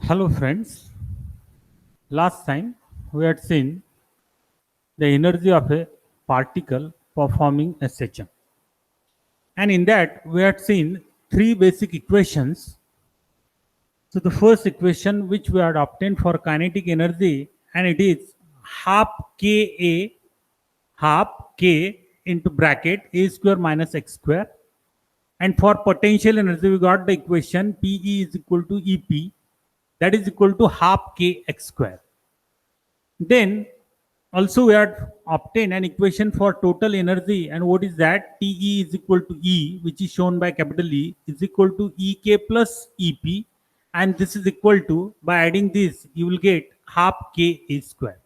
Hello friends, last time we had seen the energy of a particle performing a SHM, and in that we had seen three basic equations. So the first equation which we had obtained for kinetic energy, and it is half k into bracket a square minus x square, and for potential energy we got the equation PE is equal to EP, that is equal to half k x square. Then also we had obtained an equation for total energy, and what is that? TE is equal to E, which is shown by capital E, is equal to EK plus EP, and this is equal to, by adding this you will get half K A square.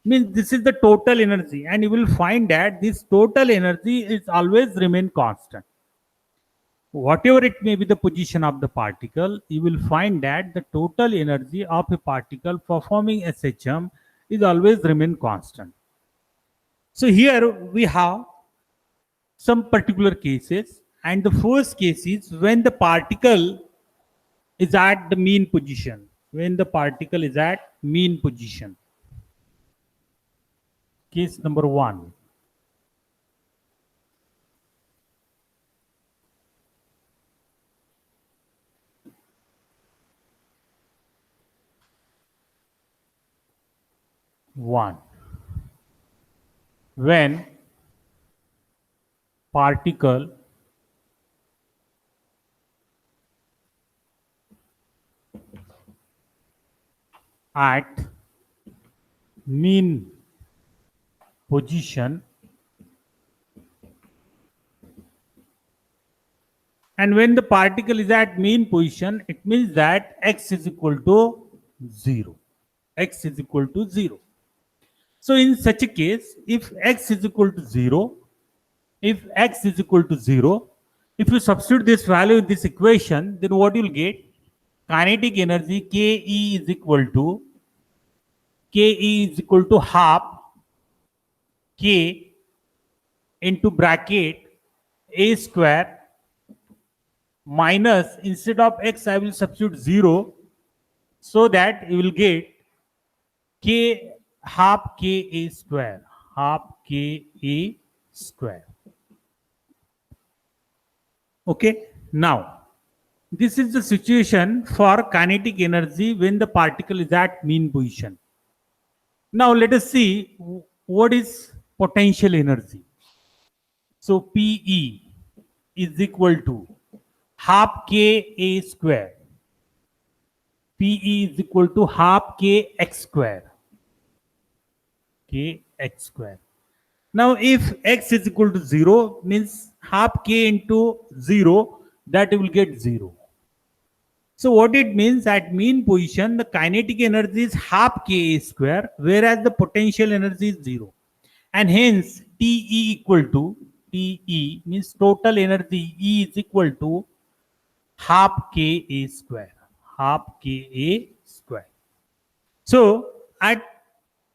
Means this is the total energy, and you will find that this total energy is always remain constant. Whatever it may be the position of the particle, you will find that the total energy of a particle performing SHM is always remain constant. So here we have some particular cases, and the first case is when the particle is at the mean position. When the particle is at mean position. Case number 1. When particle at mean position, and when the particle is at mean position, it means that x is equal to 0. X is equal to 0. So in such a case, if x is equal to 0, if you substitute this value in this equation, then what you'll get? Kinetic energy Ke is equal to half K into bracket A square minus, instead of x I will substitute 0, so that you will get K half Ka square, Okay, now this is the situation for kinetic energy when the particle is at mean position. Now let us see what is potential energy. So PE is equal to half Ka square. PE is equal to half Kx square. Kx square. Now if x is equal to 0, means half k into 0, that you will get 0. So what it means, at mean position the kinetic energy is half Ka square, whereas the potential energy is 0. And hence TE means total energy, E is equal to half Ka square. So at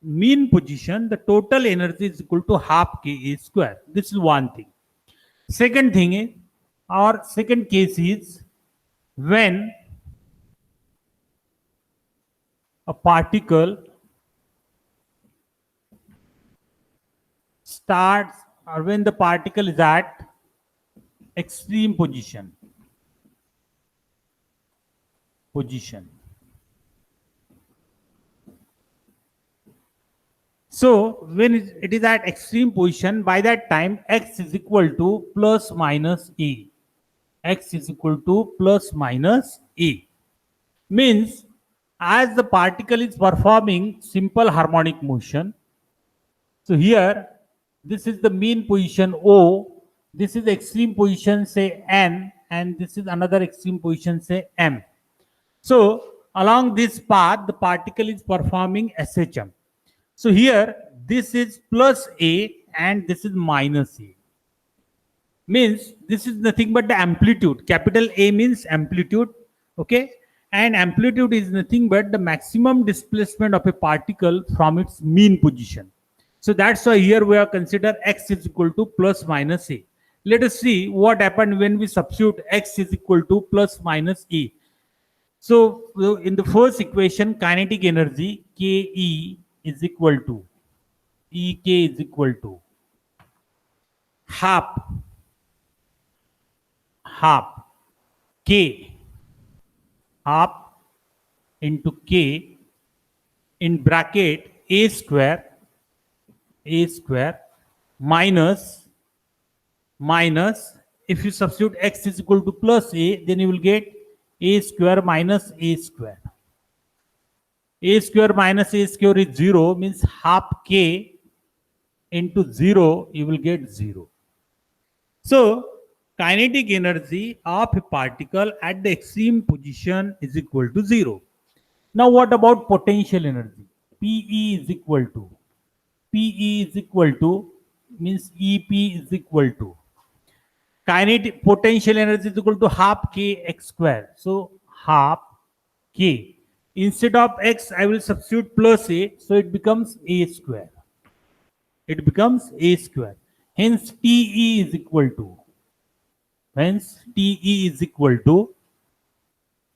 mean position the total energy is equal to half Ka square. This is one thing. Second thing is, our second case is when a particle starts, or when the particle is at extreme position. So when it is at extreme position, by that time x is equal to plus minus a. X is equal to plus minus a. Means as the particle is performing simple harmonic motion, so here this is the mean position O, this is extreme position say N, and this is another extreme position say M. So along this path the particle is performing SHM. So here this is plus A and this is minus A. Means this is nothing but the amplitude. Capital A means amplitude, okay? And amplitude is nothing but the maximum displacement of a particle from its mean position. So that's why here we have considered x is equal to plus minus a. Let us see what happened when we substitute x is equal to plus minus a. So in the first equation, kinetic energy Ke is equal to Ek is equal to half K half into K in bracket a square minus if you substitute x is equal to plus a, then you will get a square minus a square. A square minus a square is 0, means half k into 0, you will get 0. So kinetic energy of a particle at the extreme position is equal to 0. Now what about potential energy? PE is equal to means EP is equal to kinetic potential energy is equal to half k x square. So half k. Instead of x, I will substitute plus a, so it becomes a square. It becomes a square. Hence TE is equal to. Hence TE is equal to.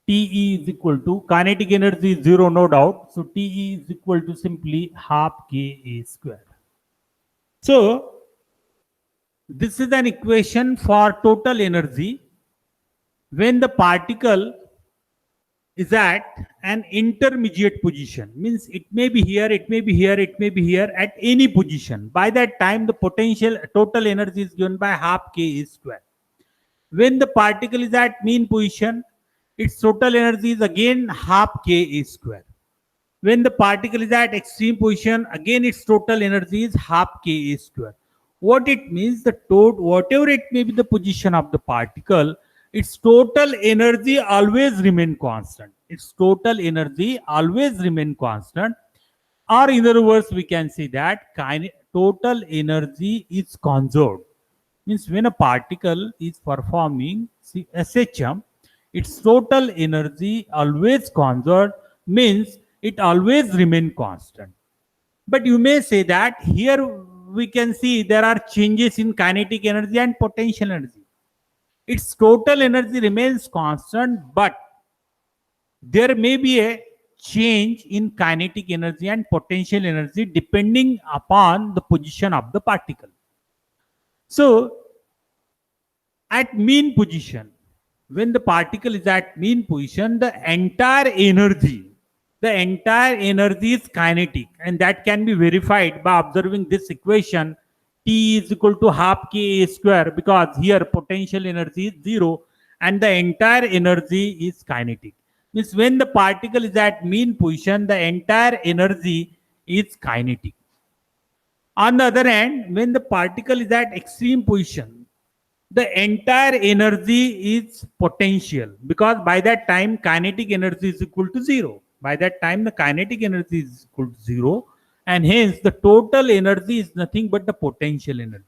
TE is equal to kinetic energy is 0, no doubt. So TE is equal to simply half k a square. So this is an equation for total energy when the particle is at an intermediate position. Means it may be here, it may be here, it may be here at any position. By that time, the potential total energy is given by half k a square. When the particle is at mean position, its total energy is again half k a square. When the particle is at extreme position, again its total energy is half k a square. What it means, the whatever it may be the position of the particle, its total energy always remain constant. Its total energy always remain constant. Or in other words, we can say that total energy is conserved. Means when a particle is performing SHM, its total energy always conserved, means it always remain constant. But you may say that here we can see there are changes in kinetic energy and potential energy. Its total energy remains constant, but there may be a change in kinetic energy and potential energy depending upon the position of the particle. So at mean position, when the particle is at mean position, the entire energy is kinetic, and that can be verified by observing this equation. T is equal to half k a square, because here potential energy is 0 and the entire energy is kinetic. Means when the particle is at mean position, the entire energy is kinetic. On the other hand, when the particle is at extreme position, the entire energy is potential, because by that time kinetic energy is equal to 0. By that time the kinetic energy is equal to 0, and hence the total energy is nothing but the potential energy.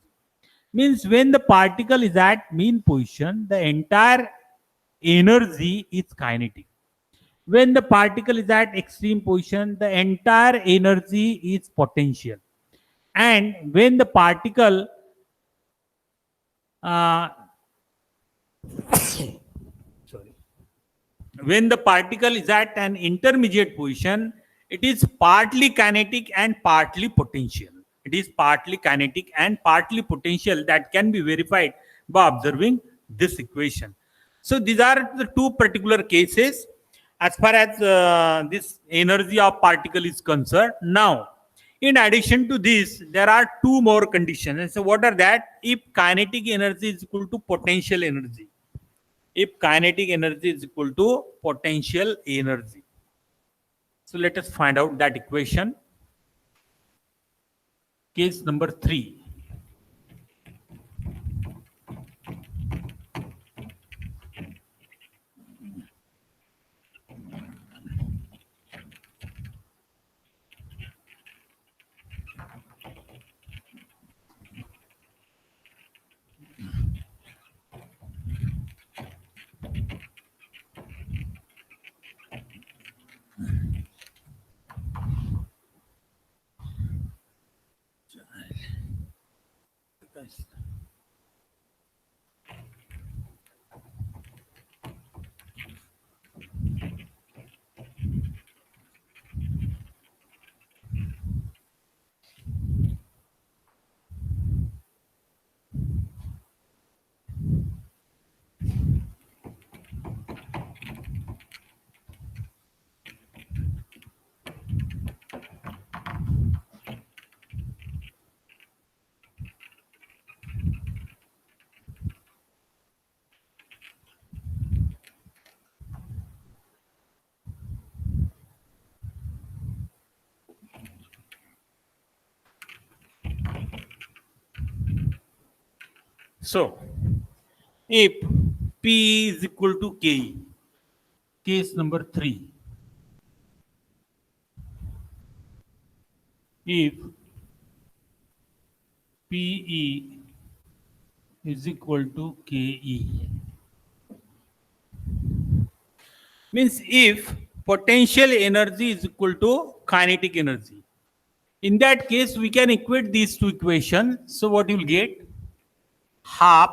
Means when the particle is at mean position, the entire energy is kinetic. When the particle is at extreme position, the entire energy is potential. And when the particle uh, sorry, when the particle is at an intermediate position, it is partly kinetic and partly potential. It is partly kinetic and partly potential, that can be verified by observing this equation. So these are the two particular cases as far as this energy of particle is concerned. Now, in addition to this, there are two more conditions. And so what are that? If kinetic energy is equal to potential energy, if kinetic energy is equal to potential energy. So let us find out that equation. Case number 3. So if P is equal to K, case number 3, if PE is equal to KE, means if potential energy is equal to kinetic energy, in that case we can equate these two equations. So what you will get, half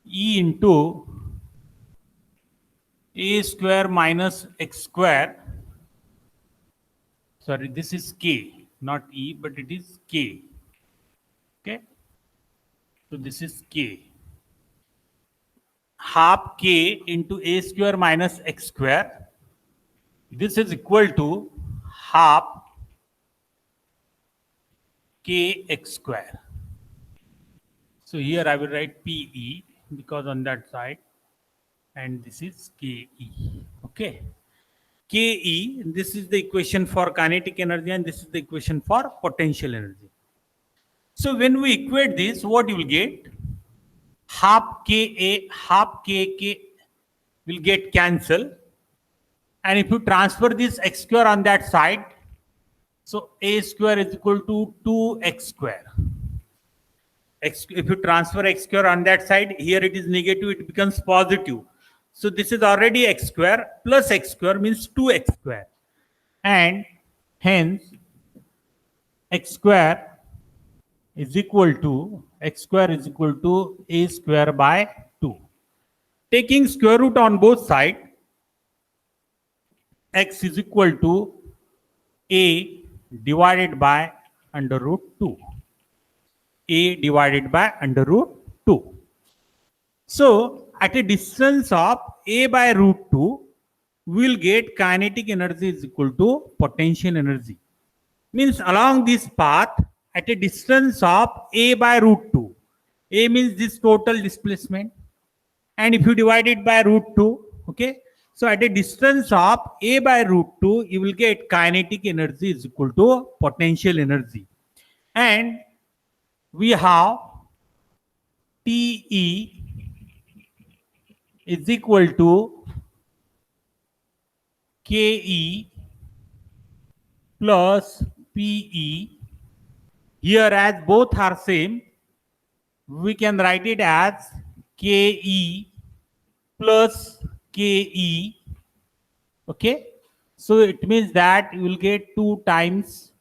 E into A square minus X square, sorry, this is K, not E, but it is K. Okay, so this is K, half K into A square minus X square. This is equal to half Kx square. So here I will write PE because on that side, and this is Ke. Okay, Ke, this is the equation for kinetic energy and this is the equation for potential energy. So when we equate this, what you will get, half Ka, half Kk will get cancelled, and if you transfer this x square on that side, so A square is equal to 2x square. X, if you transfer x square on that side, here it is negative, it becomes positive. So this is already x square plus x square means 2x square, and hence x square is equal to A square by 2. Taking square root on both sides, x is equal to A divided by under root 2. A divided by under root 2. So at a distance of A by root 2, we will get kinetic energy is equal to potential energy. Means along this path at a distance of A by root 2. A means this total displacement. And if you divide it by root 2, okay. So at a distance of A by root 2, you will get kinetic energy is equal to potential energy. And we have TE is equal to Ke plus Pe. Here as both are same, we can write it as Ke plus Ke. Okay, so it means that you will get 2 times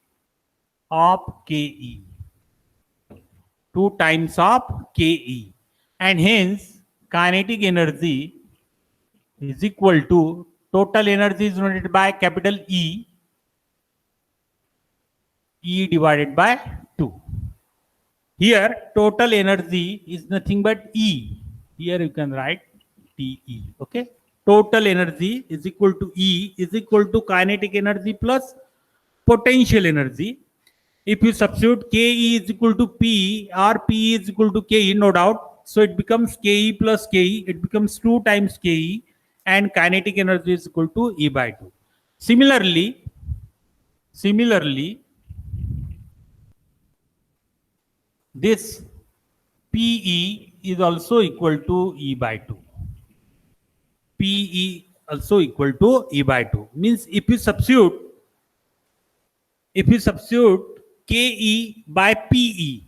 of Ke, 2 times of Ke, and hence kinetic energy is equal to total energy is denoted by capital E, E divided by 2. Here total energy is nothing but E. Here you can write TE. Okay, total energy is equal to E is equal to kinetic energy plus potential energy. If you substitute Ke is equal to P or P is equal to Ke, no doubt, so it becomes Ke plus Ke, it becomes 2 times Ke, and kinetic energy is equal to E by 2. Similarly, this PE is also equal to E by 2. PE also equal to E by 2. Means if you substitute Ke by Pe,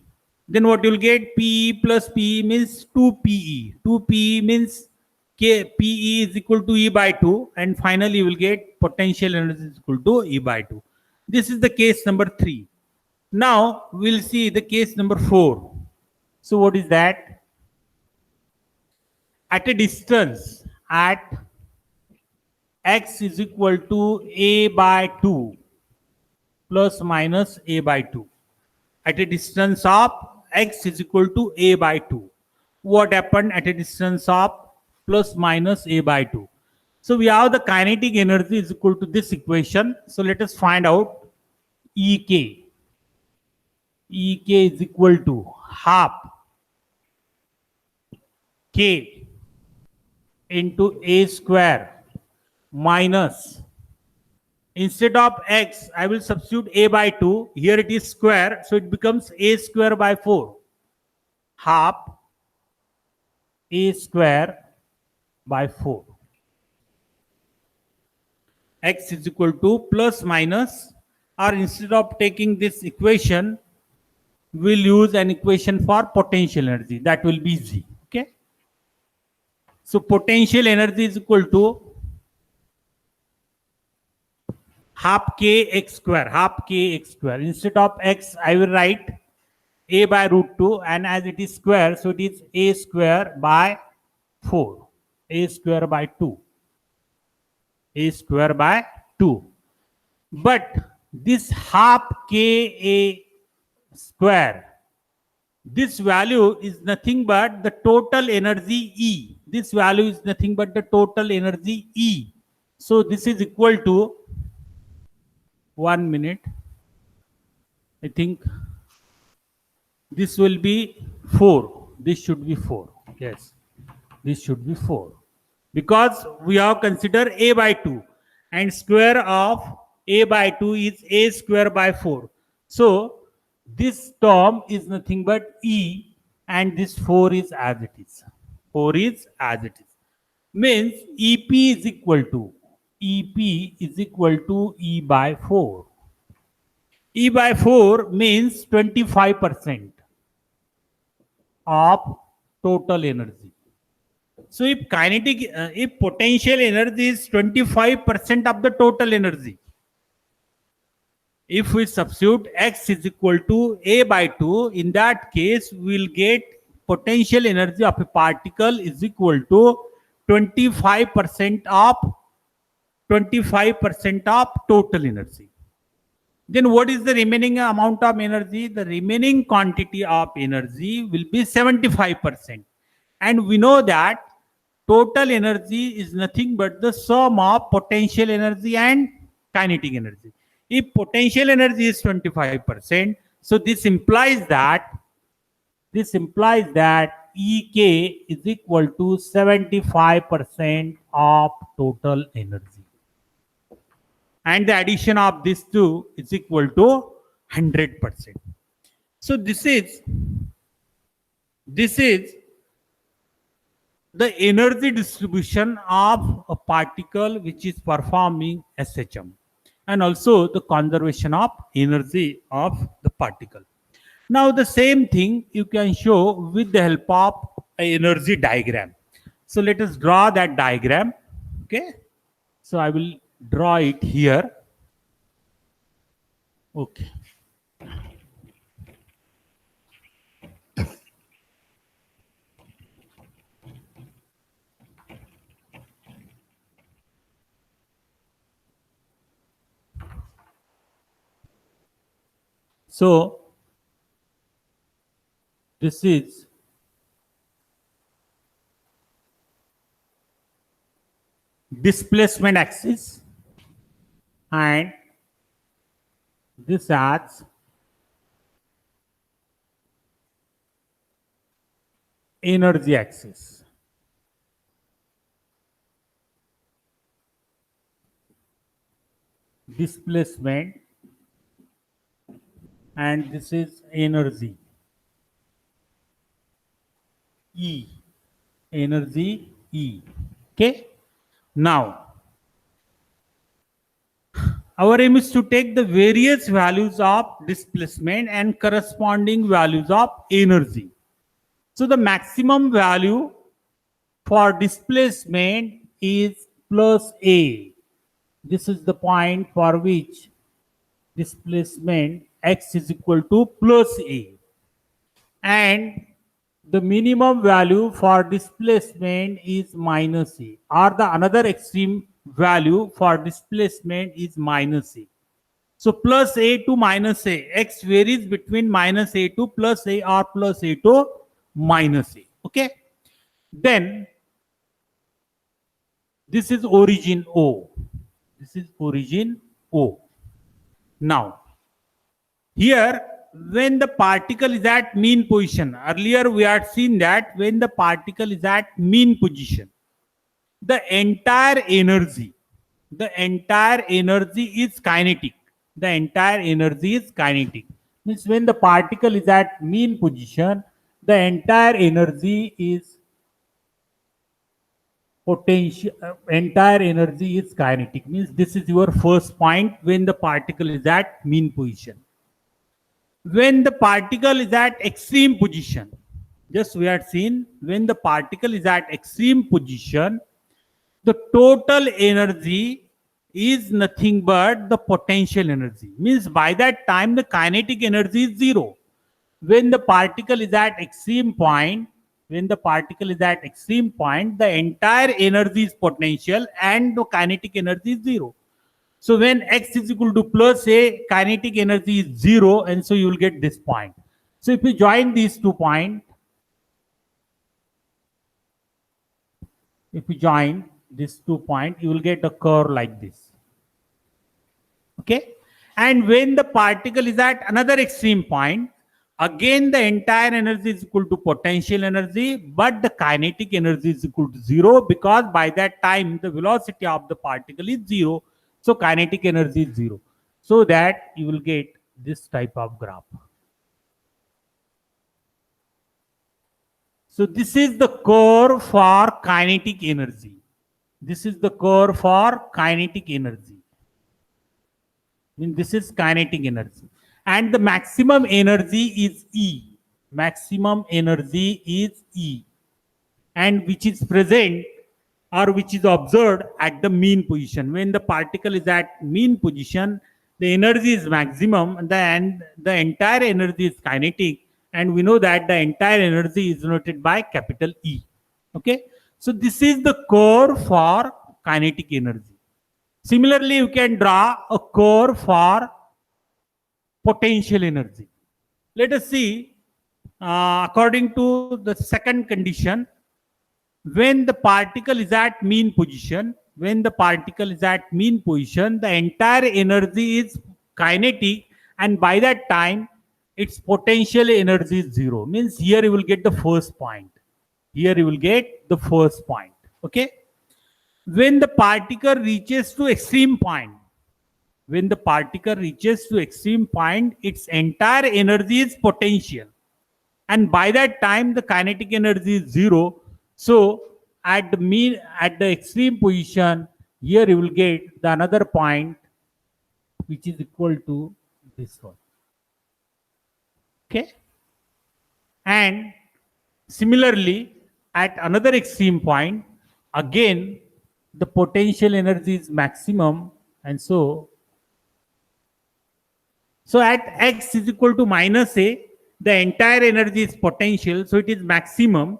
then what you will get, Pe plus Pe means 2Pe. 2Pe means Pe is equal to E by 2, and finally you will get potential energy is equal to E by 2. This is the case number 3. Now we'll see the case number 4. So what is that? At a distance at x is equal to A by 2 plus minus A by 2. At a distance of x is equal to A by 2. What happened at a distance of plus minus A by 2? So we have the kinetic energy is equal to this equation. So let us find out Ek. Ek is equal to half K into A square minus, instead of x, I will substitute A by 2. Here it is square, so it becomes A square by 4. half a square by 4. X is equal to plus minus, or instead of taking this equation, we'll use an equation for potential energy. That will be Z. Okay. So potential energy is equal to half k x square, half k x square. Instead of x, I will write a by root 2, and as it is square, so it is a square by 4, a square by 2, a square by 2. But this half k a square, this value is nothing but the total energy E. This value is nothing but the total energy E. So this is equal to, 1 minute, I think this will be 4. This should be 4. Yes, this should be 4. Because we have considered a by 2, and square of a by 2 is a square by 4. So this term is nothing but E, and this 4 is as it is. 4 is as it is. Means EP is equal to, EP is equal to E by 4. E by 4 means 25% of total energy. So if kinetic, if potential energy is 25% of the total energy, if we substitute x is equal to a by 2, in that case we will get potential energy of a particle is equal to 25% of total energy. Then what is the remaining amount of energy? The remaining quantity of energy will be 75%. And we know that total energy is nothing but the sum of potential energy and kinetic energy. If potential energy is 25%, so this implies that EK is equal to 75% of total energy. And the addition of these two is equal to 100%. So this is the energy distribution of a particle which is performing SHM, and also the conservation of energy of the particle. Now the same thing you can show with the help of an energy diagram. So let us draw that diagram. Okay. So I will draw it here. Okay. So this is displacement axis, and this as energy axis. Displacement, and this is energy E, energy E. Okay. Now our aim is to take the various values of displacement and corresponding values of energy. So the maximum value for displacement is plus A. This is the point for which displacement x is equal to plus A. And the minimum value for displacement is minus A, or the another extreme value for displacement is minus A. So plus A to minus A, x varies between minus A to plus A or plus A to minus A. Okay. Then this is origin O. This is origin O. Now here, when the particle is at mean position, earlier we had seen that when the particle is at mean position, the entire energy is kinetic. The entire energy is kinetic. Means when the particle is at mean position, the entire energy is potential, entire energy is kinetic. Means this is your first point when the particle is at mean position. When the particle is at extreme position, just we had seen, when the particle is at extreme position, the total energy is nothing but the potential energy. Means by that time the kinetic energy is zero. When the particle is at extreme point, when the particle is at extreme point, the entire energy is potential and the kinetic energy is zero. So when x is equal to plus a, kinetic energy is zero, and so you will get this point. So if you join these 2 points, if you join these 2 points, you will get a curve like this. Okay? And when the particle is at another extreme point, again the entire energy is equal to potential energy, but the kinetic energy is equal to zero, because by that time the velocity of the particle is zero. So kinetic energy is zero. So that you will get this type of graph. So this is the curve for kinetic energy. This is the curve for kinetic energy. I mean, this is kinetic energy. And the maximum energy is E. Maximum energy is E. And which is present or which is observed at the mean position. When the particle is at mean position, the energy is maximum and the entire energy is kinetic. And we know that the entire energy is denoted by capital E. Okay. So this is the curve for kinetic energy. Similarly, you can draw a curve for potential energy. Let us see, according to the second condition, when the particle is at mean position, when the particle is at mean position, the entire energy is kinetic, and by that time, its potential energy is zero. Means here you will get the first point. Here you will get the first point. Okay. When the particle reaches to extreme point, when the particle reaches to extreme point, its entire energy is potential, and by that time the kinetic energy is zero. So at the extreme position, here you will get the another point which is equal to this one. Okay. And similarly, at another extreme point, again the potential energy is maximum, and so at x is equal to minus a, the entire energy is potential, so it is maximum.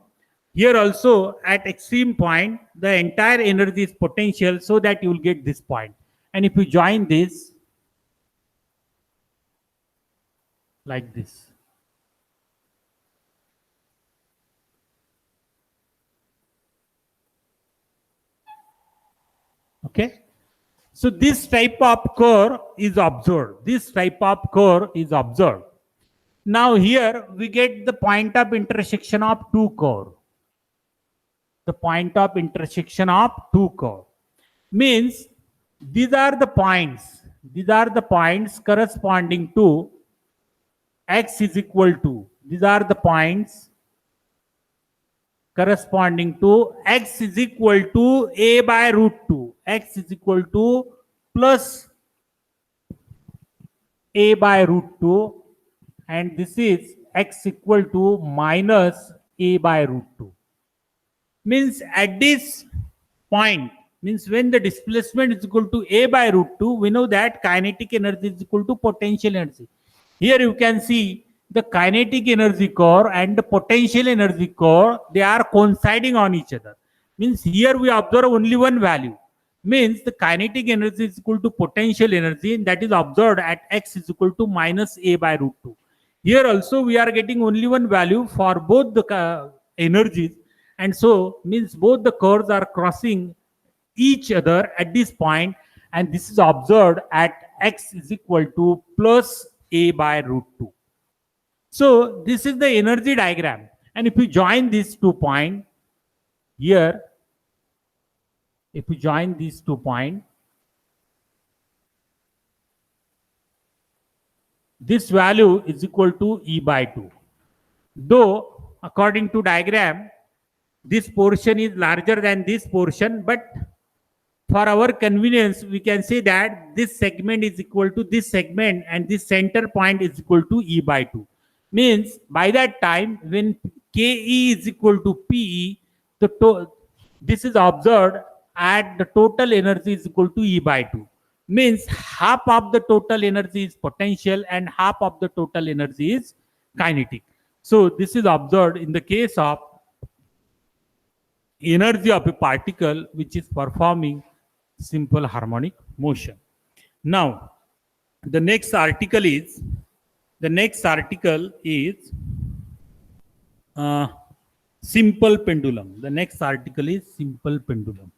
Here also at extreme point, the entire energy is potential, so that you will get this point. And if you join this like this, okay. So this type of curve is observed. This type of curve is observed. Now here we get the point of intersection of two curves. The point of intersection of two curves means these are the points. These are the points corresponding to x is equal to. These are the points corresponding to x is equal to a by root 2. X is equal to plus a by root 2, and this is x equal to minus a by root 2. Means at this point, means when the displacement is equal to a by root 2, we know that kinetic energy is equal to potential energy. Here you can see the kinetic energy curve and the potential energy curve, they are coinciding on each other. Means here we observe only one value. Means the kinetic energy is equal to potential energy, and that is observed at x is equal to minus a by root 2. Here also we are getting only one value for both the energies, and so means both the curves are crossing each other at this point, and this is observed at x is equal to plus a by root 2. So this is the energy diagram, and if you join these 2 points here, if you join these 2 points, this value is equal to E by 2. Though according to diagram, this portion is larger than this portion, but for our convenience, we can say that this segment is equal to this segment and this center point is equal to E by 2. Means by that time, when KE is equal to PE, this is observed at the total energy is equal to E by 2. Means half of the total energy is potential and half of the total energy is kinetic. So this is observed in the case of energy of a particle which is performing simple harmonic motion. Now, the next article is simple pendulum. The next article is simple pendulum.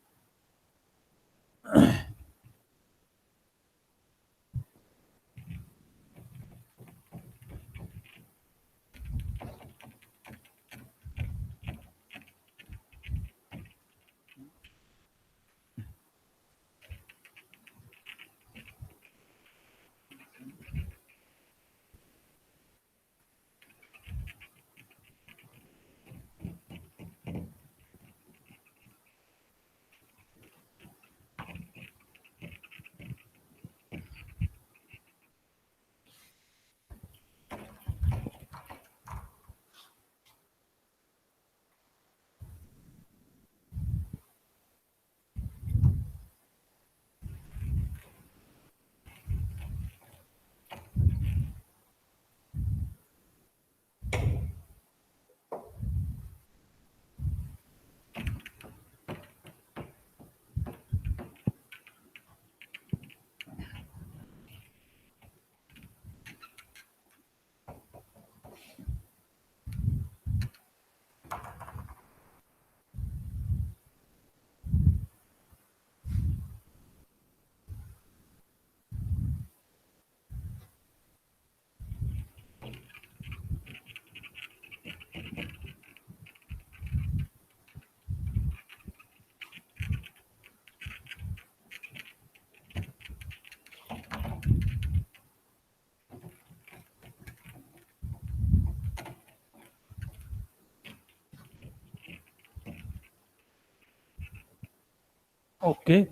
Okay,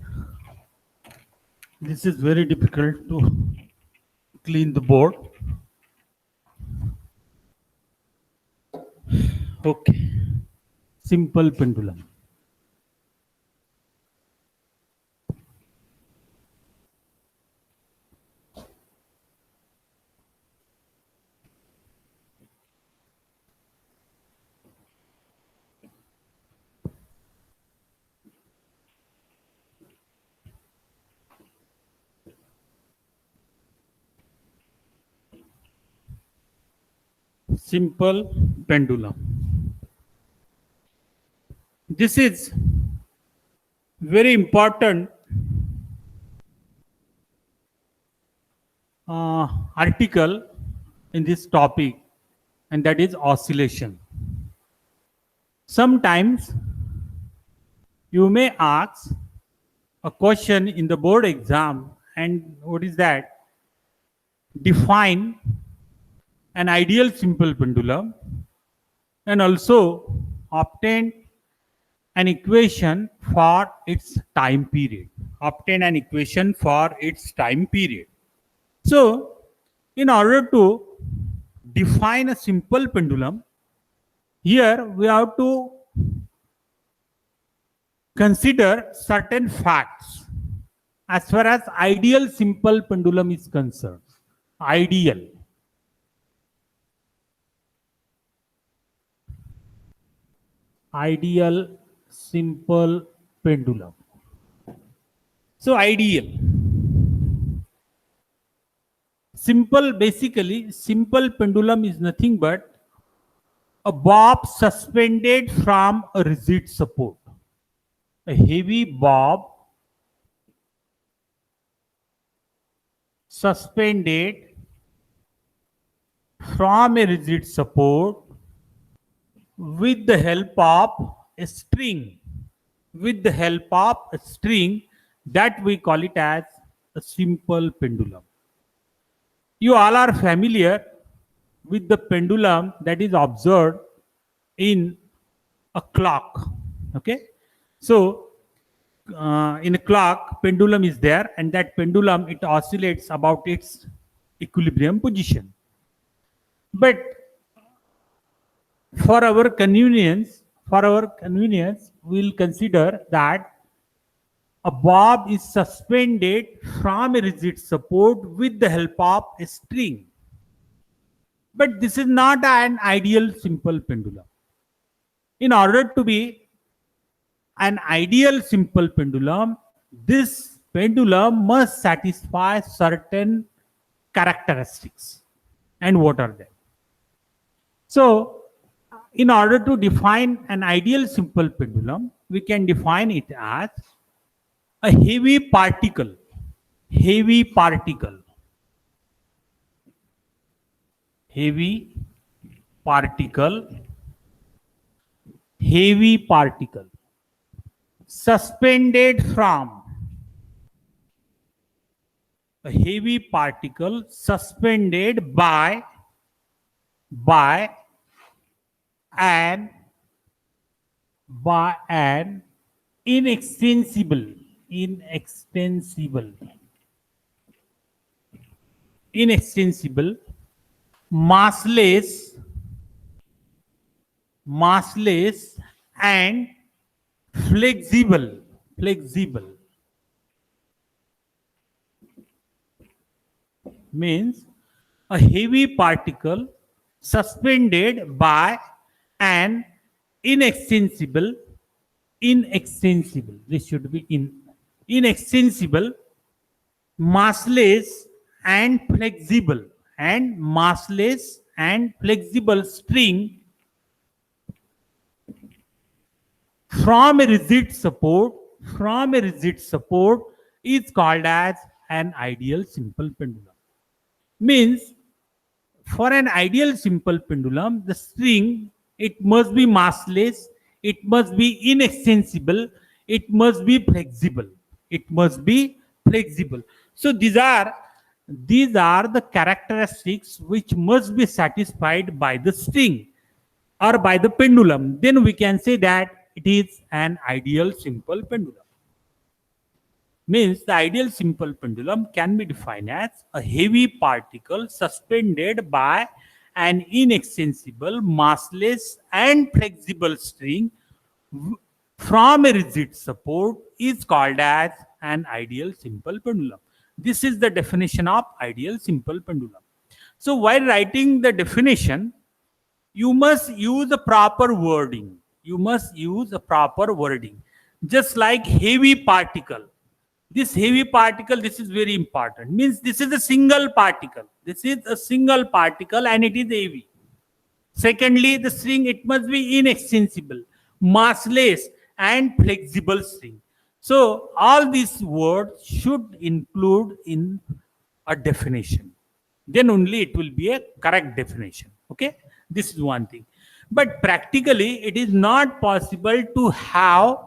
this is very difficult to clean the board. Okay, simple pendulum. Simple pendulum. This is very important article in this topic, and that is oscillation. Sometimes you may ask a question in the board exam, and what is that? Define an ideal simple pendulum and also obtain an equation for its time period. Obtain an equation for its time period. So, in order to define a simple pendulum, here we have to consider certain facts as far as ideal simple pendulum is concerned. Ideal. Ideal simple pendulum. So ideal. Simple, basically, simple pendulum is nothing but a bob suspended from a rigid support. A heavy bob suspended from a rigid support with the help of a string. With the help of a string, that we call it as a simple pendulum. You all are familiar with the pendulum that is observed in a clock. Okay, so in a clock, pendulum is there, and that pendulum, it oscillates about its equilibrium position. But for our convenience, we'll consider that a bob is suspended from a rigid support with the help of a string. But this is not an ideal simple pendulum. In order to be an ideal simple pendulum, this pendulum must satisfy certain characteristics. And what are they? So, in order to define an ideal simple pendulum, we can define it as a heavy particle, heavy particle, heavy particle, heavy particle, suspended from a heavy particle suspended by an inextensible massless and flexible means a heavy particle suspended by an inextensible, this should be inextensible, massless and flexible string from a rigid support is called as an ideal simple pendulum. Means for an ideal simple pendulum, the string, it must be massless, it must be inextensible, it must be flexible. So these are the characteristics which must be satisfied by the string or by the pendulum. Then we can say that it is an ideal simple pendulum. Means the ideal simple pendulum can be defined as a heavy particle suspended by an inextensible, massless and flexible string from a rigid support is called as an ideal simple pendulum. This is the definition of ideal simple pendulum. So while writing the definition, you must use a proper wording. Just like heavy particle. This heavy particle, this is very important. Means this is a single particle. And it is heavy. Secondly, the string, it must be inextensible, massless and flexible string. So all these words should include in a definition. Then only it will be a correct definition. Okay, this is one thing. But practically, it is not possible to have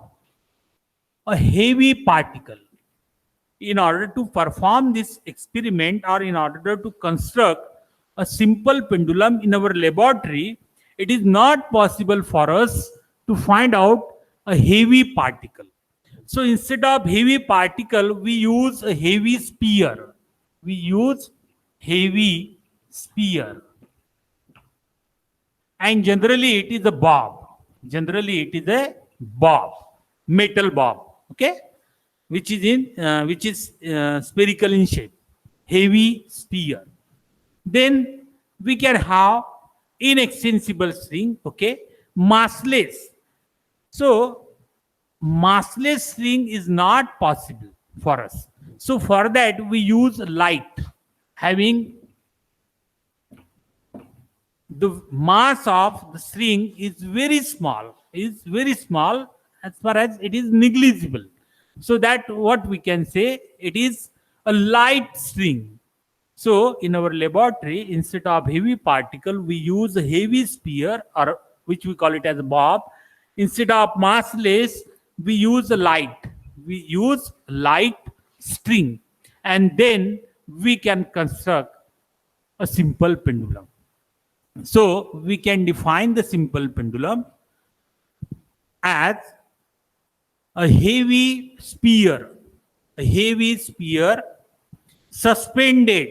a heavy particle. In order to perform this experiment or in order to construct a simple pendulum in our laboratory, it is not possible for us to find out a heavy particle. So instead of heavy particle, we use a heavy sphere. And generally it is a bob. Metal bob. Okay, which is spherical in shape, heavy sphere. Then we can have inextensible string. Okay, massless. So massless string is not possible for us. So for that we use light, having the mass of the string is very small as far as it is negligible. So that what we can say, it is a light string. So in our laboratory, instead of heavy particle, we use a heavy sphere, or which we call it as a bob. Instead of massless, we use a light string, and then we can construct a simple pendulum. So we can define the simple pendulum as a heavy sphere, suspended,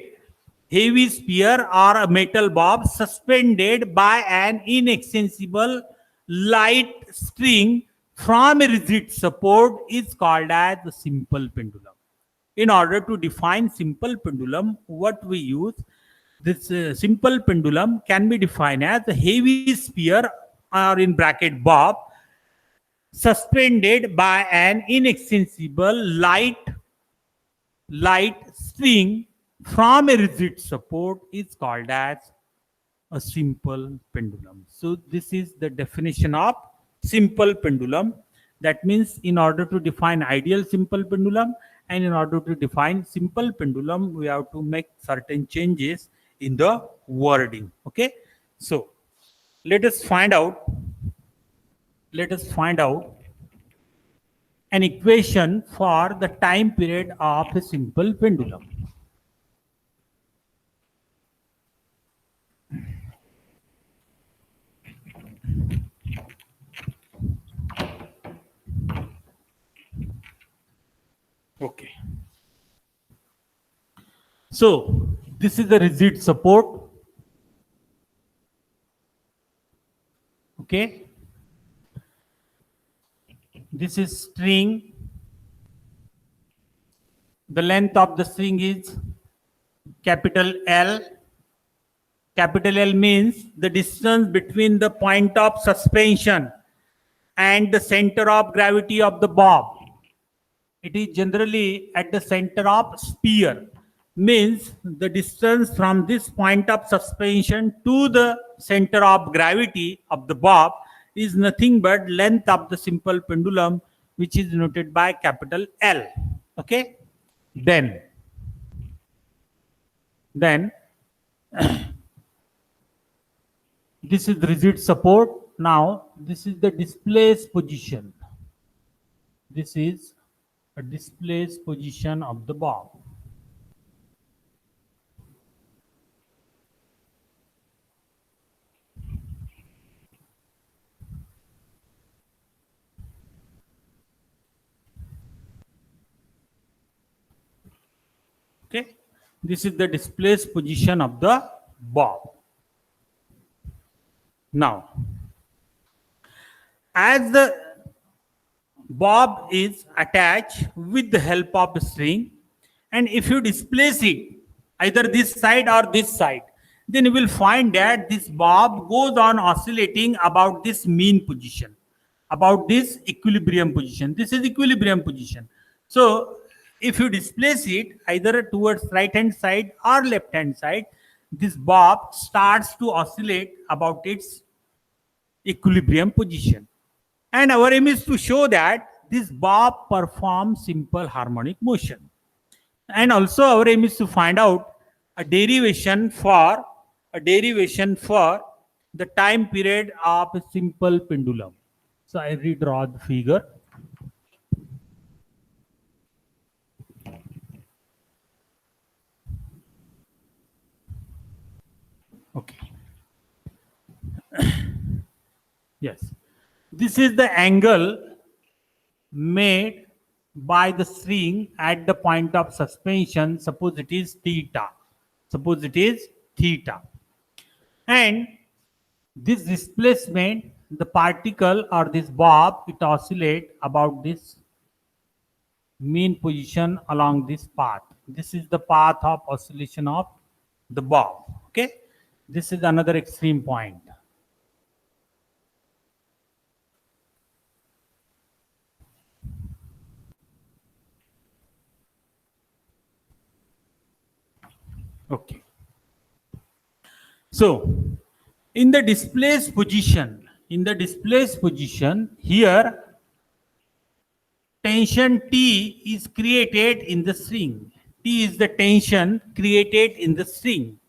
heavy sphere or a metal bob suspended by an inaccessible light string from a rigid support is called as the simple pendulum. In order to define simple pendulum, what we use, this simple pendulum can be defined as a heavy sphere or in bracket bob suspended by an inaccessible light string from a rigid support is called as a simple pendulum. So this is the definition of simple pendulum. That means in order to define ideal simple pendulum and in order to define simple pendulum, we have to make certain changes in the wording. Okay. So let us find out an equation for the time period of a simple pendulum. Okay. So this is the rigid support. Okay. This is string. The length of the string is capital L. Capital L means the distance between the point of suspension and the center of gravity of the bob. It is generally at the center of sphere, means the distance from this point of suspension to the center of gravity of the bob is nothing but length of the simple pendulum, which is noted by capital L. Okay. Then this is rigid support. Now this is the displaced position. This is a displaced position of the bob. Okay, this is the displaced position of the bob. Now, as the bob is attached with the help of a string, and if you displace it either this side or this side, then you will find that this bob goes on oscillating about this mean position, about this equilibrium position. This is equilibrium position. So if you displace it either towards right hand side or left hand side, this bob starts to oscillate about its equilibrium position. And our aim is to show that this bob performs simple harmonic motion. And also our aim is to find out a derivation for the time period of a simple pendulum. So I redraw the figure. Okay. Yes. This is the angle made by the string at the point of suspension. Suppose it is theta. And this displacement, the particle or this bob, it oscillates about this mean position along this path. This is the path of oscillation of the bob. Okay. This is another extreme point. Okay. So in the displaced position, here tension T is created in the string. T is the tension created in the string.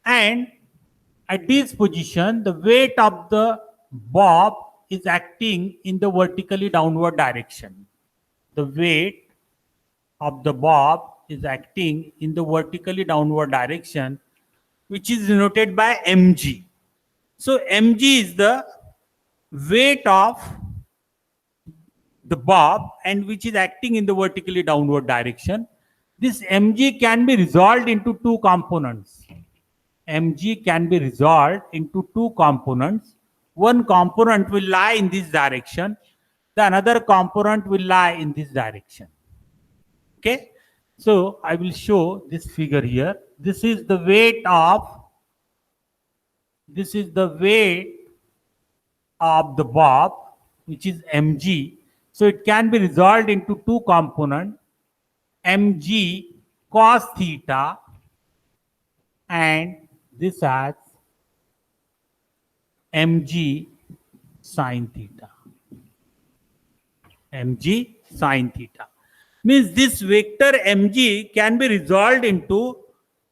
And at this position, the weight of the bob is acting in the vertically downward direction. The weight of the bob is acting in the vertically downward direction. which is denoted by mg. So mg is the weight of the bob and which is acting in the vertically downward direction. This mg can be resolved into two components. Mg can be resolved into two components. One component will lie in this direction. The another component will lie in this direction. Okay. So I will show this figure here. This is the weight of the bob, which is mg. So it can be resolved into two components, mg cos theta and this as mg sin theta. Mg sin theta means this vector mg can be resolved into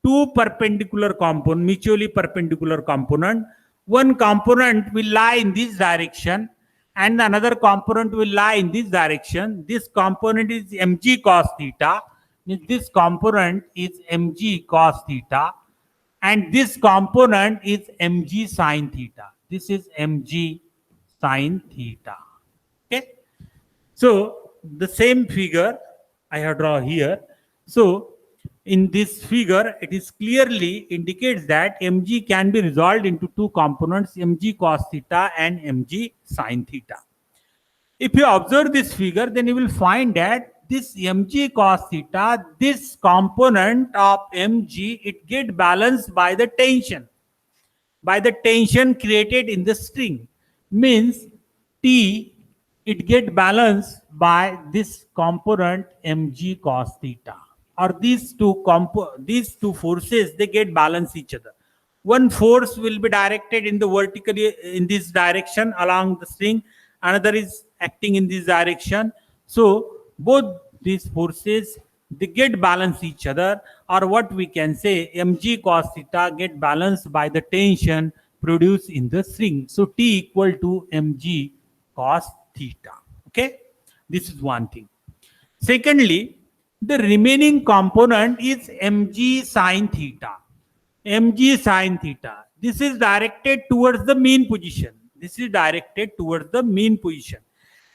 two perpendicular component, mutually perpendicular component. One component will lie in this direction and another component will lie in this direction. This component is mg cos theta, means this component is mg cos theta, and this component is mg sin theta. This is mg sin theta. Okay. So the same figure I have drawn here. So in this figure, it is clearly indicates that mg can be resolved into two components, mg cos theta and mg sin theta. If you observe this figure, then you will find that this mg cos theta, this component of mg, it get balanced by the tension created in the string. Means T, it get balanced by this component mg cos theta, or these two forces, they get balance each other. One force will be directed in the vertically in this direction along the string, another is acting in this direction. So both these forces, they get balance each other, or what we can say, mg cos theta get balanced by the tension produced in the string. So T equal to mg cos theta. Okay, this is one thing. Secondly, the remaining component is mg sin theta. Mg sin theta, this is directed towards the mean position.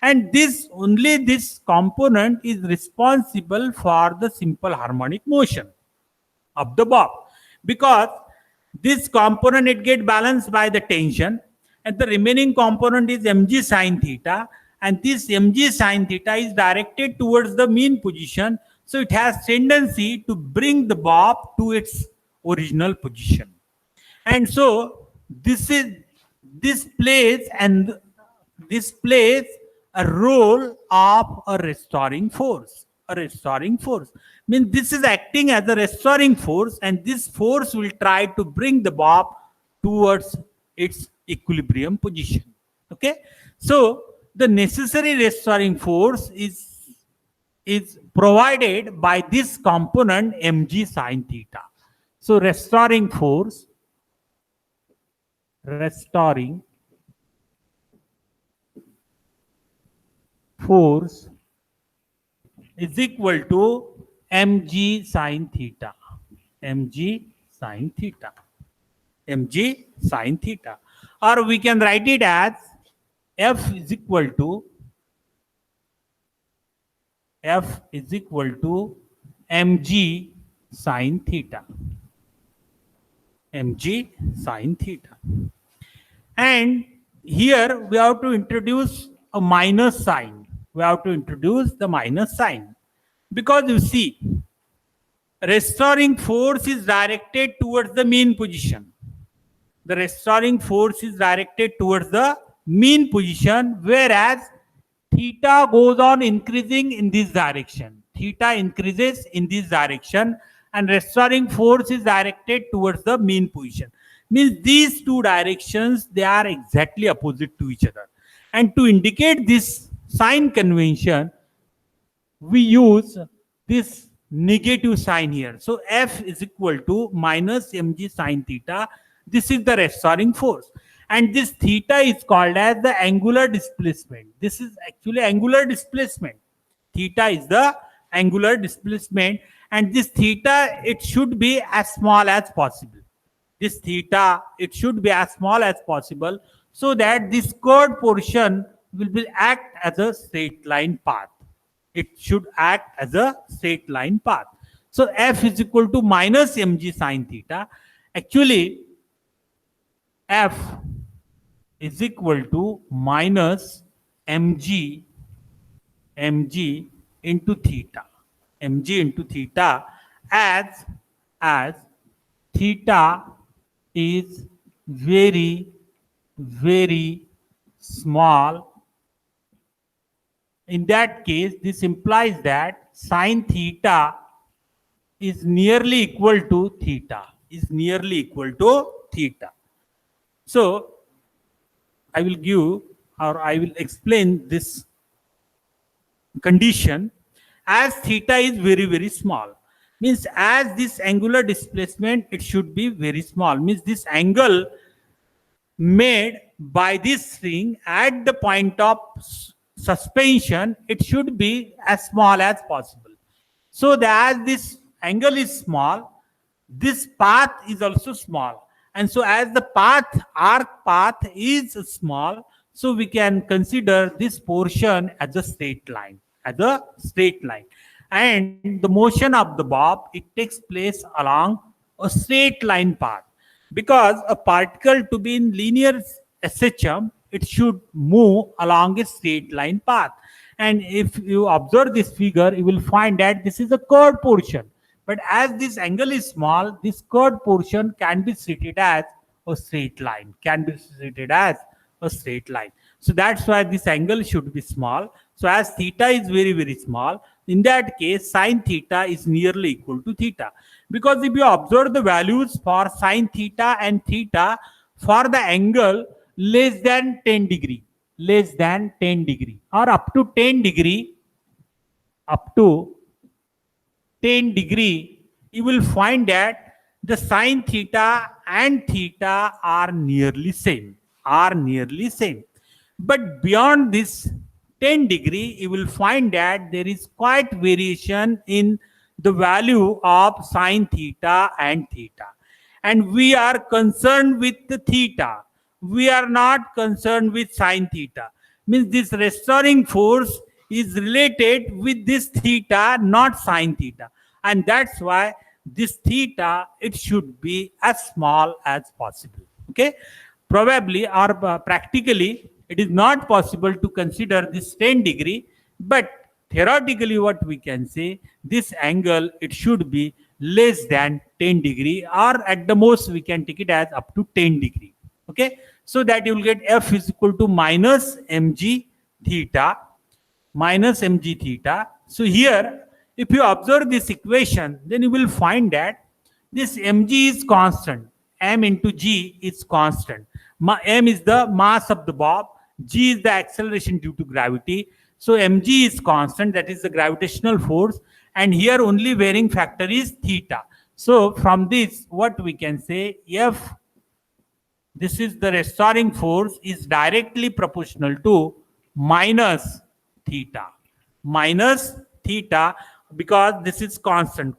And this component is responsible for the simple harmonic motion of the bob, because this component, it get balanced by the tension, and the remaining component is mg sin theta, and this mg sin theta is directed towards the mean position, so it has tendency to bring the bob to its original position. And so this plays a role of a restoring force. Means this is acting as a restoring force, and this force will try to bring the bob towards its equilibrium position. Okay, so the necessary restoring force is provided by this component mg sin theta. So restoring force is equal to mg sin theta. Or we can write it as F is equal to mg sin theta. And here we have to introduce a minus sign. Because you see, restoring force is directed towards the mean position. Whereas theta goes on increasing in this direction. And restoring force is directed towards the mean position. Means these two directions, they are exactly opposite to each other. And to indicate this sign convention, we use this negative sign here. So F is equal to minus mg sin theta. This is the restoring force. And this theta is called as the angular displacement. This is actually angular displacement. Theta is the angular displacement. And this theta, it should be as small as possible. this theta, it should be as small as possible, so that this curved portion will be act as a straight line path. It should act as a straight line path. So f is equal to minus mg sine theta. Actually, f is equal to minus mg into theta, as theta is very small. In that case, this implies that sine theta is nearly equal to theta, So I will give, or I will explain this condition. As theta is very small, means as this angular displacement, it should be very small, means this angle made by this string at the point of suspension, it should be as small as possible. So that as this angle is small, this path is also small. And so as the arc path is small, so we can consider this portion as a straight line, And the motion of the bob, it takes place along a straight line path. Because a particle to be in linear SHM, it should move along a straight line path. And if you observe this figure, you will find that this is a curved portion. But as this angle is small, this curved portion can be treated as a straight line, So that's why this angle should be small. So as theta is very small, in that case, sine theta is nearly equal to theta. Because if you observe the values for sine theta and theta for the angle less than 10 degree, or up to 10 degree, you will find that the sine theta and theta are nearly same. But beyond this 10 degree, you will find that there is quite variation in the value of sine theta and theta. And we are concerned with the theta. We are not concerned with sine theta. Means this restoring force is related with this theta, not sine theta. And that's why this theta, it should be as small as possible. Okay? Probably or practically, it is not possible to consider this 10 degree, but theoretically what we can say, this angle, it should be less than 10 degree, or at the most we can take it as up to 10 degree. Okay, so that you will get f is equal to minus mg theta. So here, if you observe this equation, then you will find that this mg is constant, m into g is constant. M is the mass of the bob, g is the acceleration due to gravity. So mg is constant, that is the gravitational force, and here only varying factor is theta. So from this, what we can say, F, this is the restoring force, is directly proportional to minus theta. Because this is constant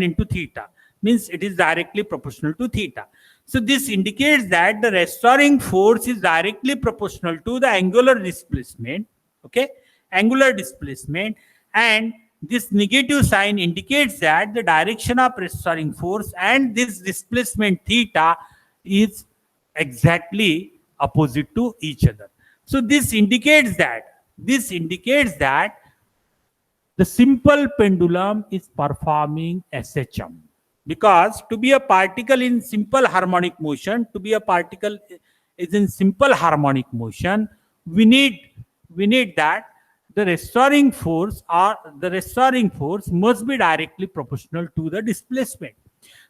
into theta, means it is directly proportional to theta. So this indicates that the restoring force is directly proportional to the angular displacement. Okay, angular displacement, and this negative sign indicates that the direction of restoring force and this displacement theta is exactly opposite to each other. So this indicates that the simple pendulum is performing SHM. Because to be a particle in simple harmonic motion, we need that the restoring force must be directly proportional to the displacement.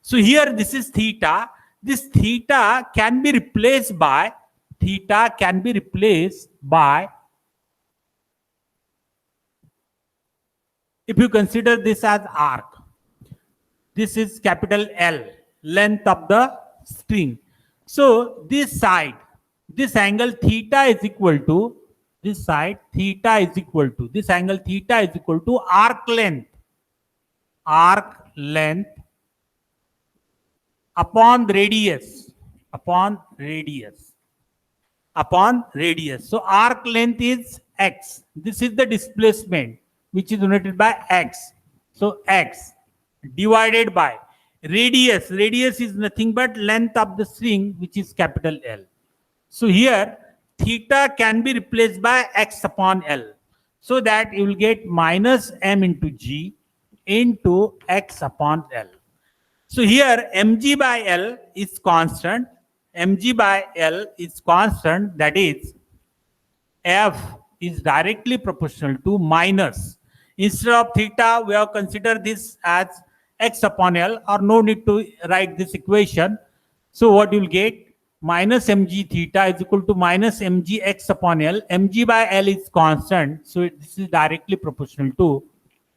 So here this is theta. This theta can be replaced by if you consider this as arc. This is capital L, length of the string. So this side, this angle theta is equal to, this angle theta is equal to arc length upon radius, upon radius, upon radius. So arc length is x. This is the displacement which is denoted by x. So x divided by radius. Radius is nothing but length of the string, which is capital L. So here theta can be replaced by x upon L. So that you will get minus m into g into x upon L. So here mg by L is constant. Mg by L is constant. That is, F is directly proportional to minus. Instead of theta, we have considered this as x upon L, or no need to write this equation. So what you will get? Minus mg theta is equal to minus mg x upon L. Mg by L is constant. So this is directly proportional to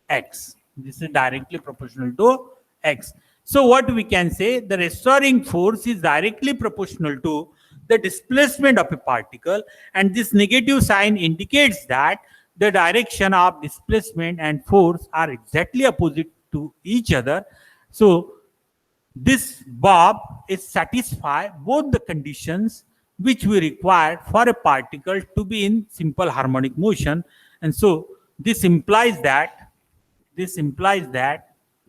x. This is directly proportional to x. So what we can say, the restoring force is directly proportional to the displacement of a particle, and this negative sign indicates that the direction of displacement and force are exactly opposite to each other. So this bob is satisfy both the conditions which we require for a particle to be in simple harmonic motion, and so this implies that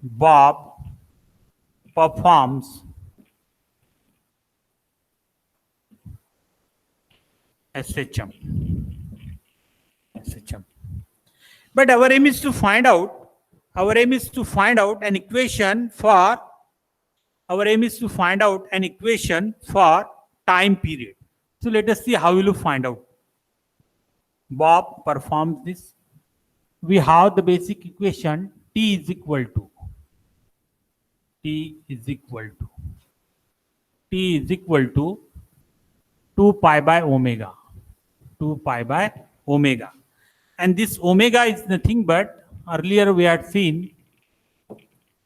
bob performs SHM. But our aim is to find out an equation for time period. So let us see how we will find out. Bob performs this. We have the basic equation T is equal to 2 pi by omega. And this omega is nothing but, earlier we had seen,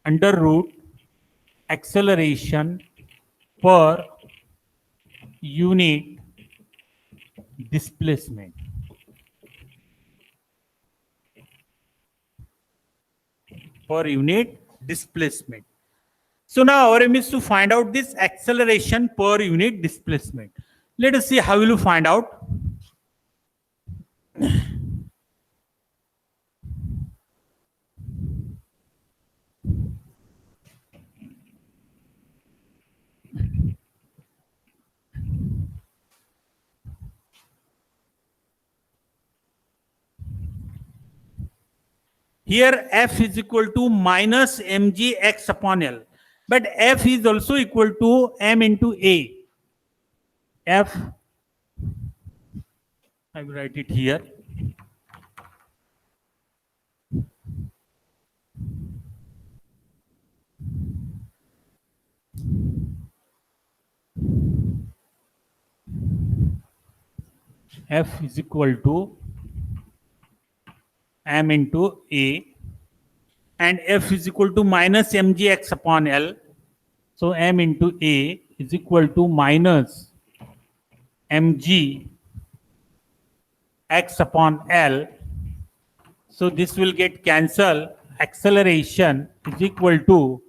under root acceleration per unit displacement. So now our aim is to find out this acceleration per unit displacement. Let us see how we will find out. Here F is equal to minus mg x upon L. But F is also equal to m into A. F, I will write it here. F is equal to m into A, and F is equal to minus mg x upon L. So m into A is equal to minus mg x upon L. So this will get cancelled. Acceleration is equal to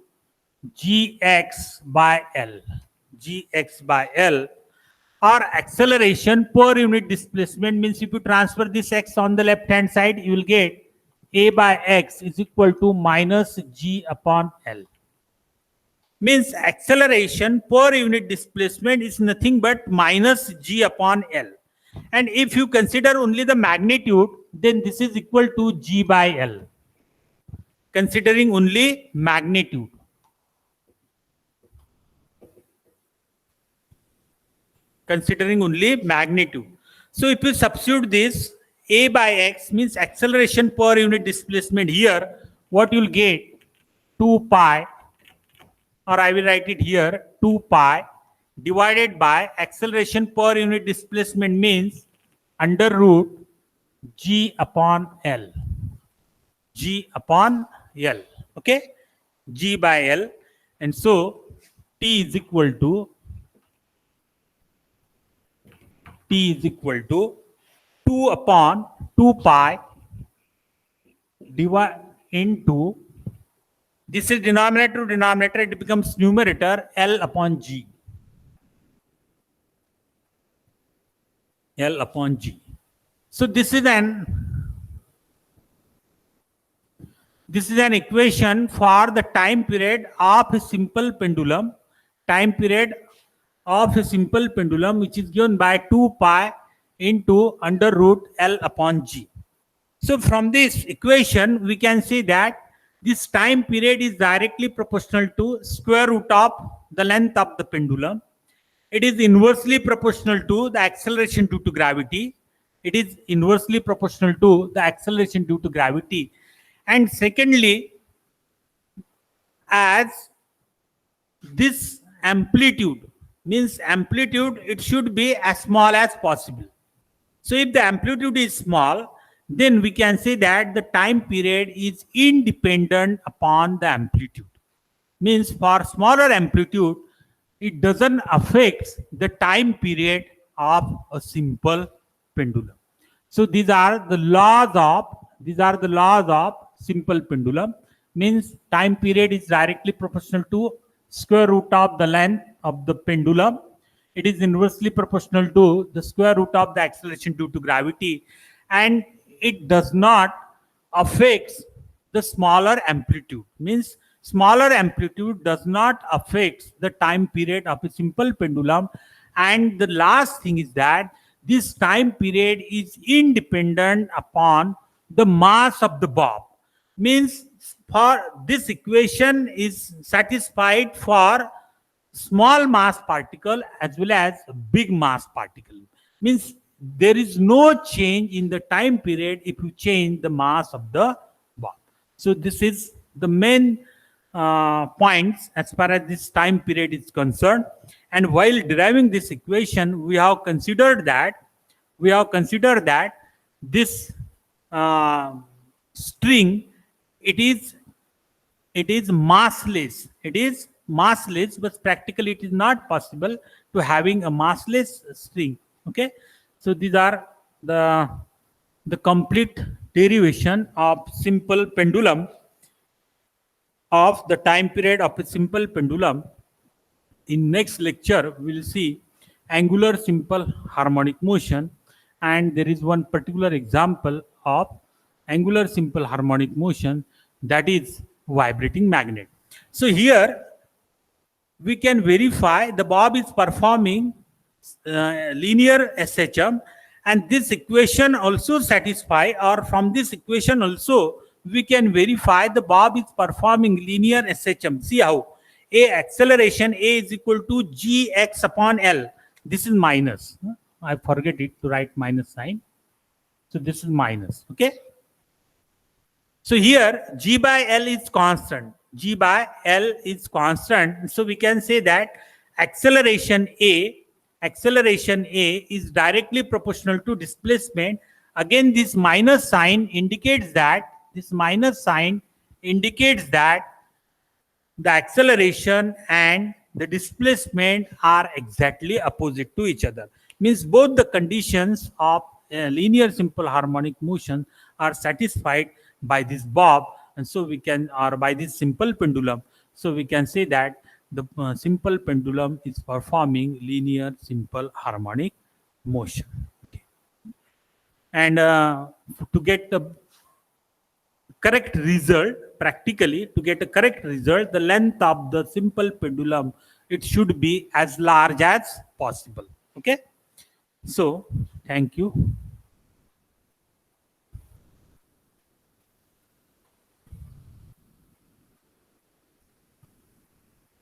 gx by L. Or acceleration per unit displacement means if you transfer this x on the left hand side, you will get a by x is equal to minus g upon L. Means acceleration per unit displacement is nothing but minus g upon L. And if you consider only the magnitude, then this is equal to g by L. Considering only magnitude. So if you substitute this, a by x means acceleration per unit displacement here, what you will get? 2 pi, or I will write it here, 2 pi divided by acceleration per unit displacement means under root g upon L. Okay? G by L. And so T is equal to 2 upon 2 pi divide into This is denominator to denominator, it becomes numerator L upon G. L upon G. So this is an equation for the time period of a simple pendulum. Time period of a simple pendulum, which is given by 2 pi into under root L upon G. So from this equation, we can see that this time period is directly proportional to square root of the length of the pendulum. It is inversely proportional to the acceleration due to gravity. It is inversely proportional to the acceleration due to gravity. And secondly, as this amplitude, means amplitude, it should be as small as possible. So if the amplitude is small, then we can say that the time period is independent upon the amplitude. Means for smaller amplitude, it doesn't affect the time period of a simple pendulum. So these are the laws of simple pendulum. Means time period is directly proportional to square root of the length of the pendulum. It is inversely proportional to the square root of the acceleration due to gravity, and it does not affect the smaller amplitude. Means smaller amplitude does not affect the time period of a simple pendulum. And the last thing is that this time period is independent upon the mass of the bob. Means for this equation is satisfied for small mass particle as well as big mass particle. Means there is no change in the time period if you change the mass of the bob. So this is the main points as far as this time period is concerned. And while deriving this equation, we have considered that this string, it is massless. It is massless, but practically it is not possible to having a massless string. Okay, so these are the complete derivation of simple pendulum, of the time period of a simple pendulum. In next lecture, we will see angular simple harmonic motion, and there is one particular example of angular simple harmonic motion, that is vibrating magnet. So here we can verify the bob is performing linear SHM, and this equation also satisfy, or from this equation also we can verify the bob is performing linear SHM. See how a acceleration A is equal to gx upon L. This is minus. I forget it to write minus sign. So this is minus. Okay. So here G by L is constant. G by L is constant. So we can say that acceleration A is directly proportional to displacement. Again, this minus sign indicates that the acceleration and the displacement are exactly opposite to each other. Means both the conditions of linear simple harmonic motion are satisfied by this bob, and so we can, or by this simple pendulum. So we can say that the simple pendulum is performing linear simple harmonic motion. Okay. And to get the correct result, practically to get a correct result, the length of the simple pendulum, it should be as large as possible. Okay. So thank you.